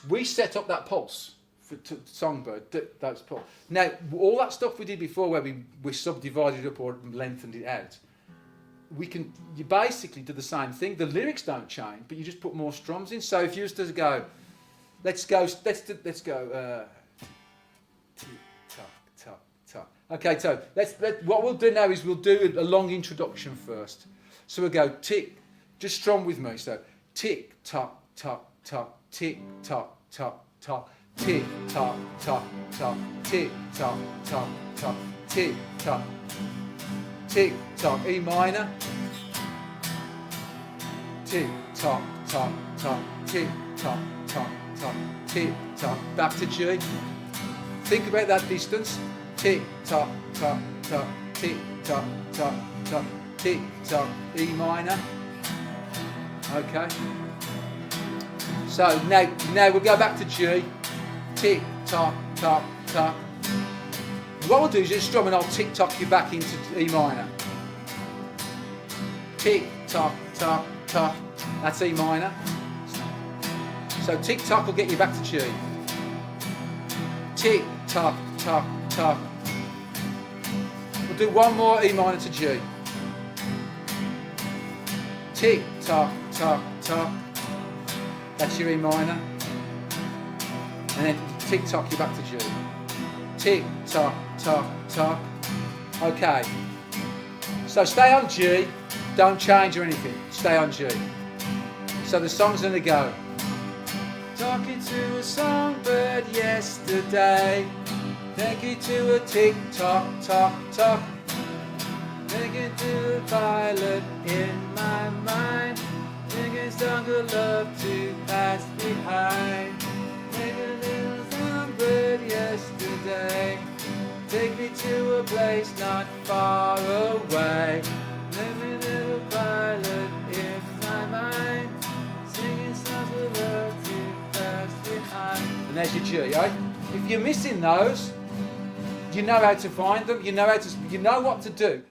we set up that pulse for Songbird, that's pulse. Now, all that stuff we did before where we subdivided it up or lengthened it out, you basically do the same thing. The lyrics don't change, but you just put more strums in. So if you used to go, let's go, tick tock, tock, tock. Okay, so what we'll do now is we'll do a long introduction first. So we'll go tick, just strum with me. So tick tock, tock, tock, tick tock, tock, tock, tick tock, tock, tock, tick tock, tock, tock, tick tock. Tick tock, E minor. Tick tock, tock, tock, tick tock, tock, tock, tick tock. Back to G. Think about that distance. Tick tock, tock, tock, tick tock, tock, tock, tick tock, E minor. Okay. So now we'll go back to G. Tick tock, tock, tock. What we'll do is just strum and I'll tick tock you back into E minor. Tick tock, tock, tock. That's E minor. So tick tock will get you back to G. Tick tock, tock, tock. We'll do one more E minor to G. Tick tock, tock, tock. That's your E minor. And then tick tock you back to G. Tick tock, tock, tock. Okay. So stay on G. Don't change or anything. Stay on G. So the song's gonna go. Talking to a songbird yesterday. Take it to a tick tock, tock, tock. Take it to a violet in my mind. Think it's done good love to pass behind. Take a little songbird yesterday. Take me to a place not far away. Let me little violet in my mind. Singing songs of love to pass behind. And there's your G, eh? If you're missing those, you know how to find them, you know what to do.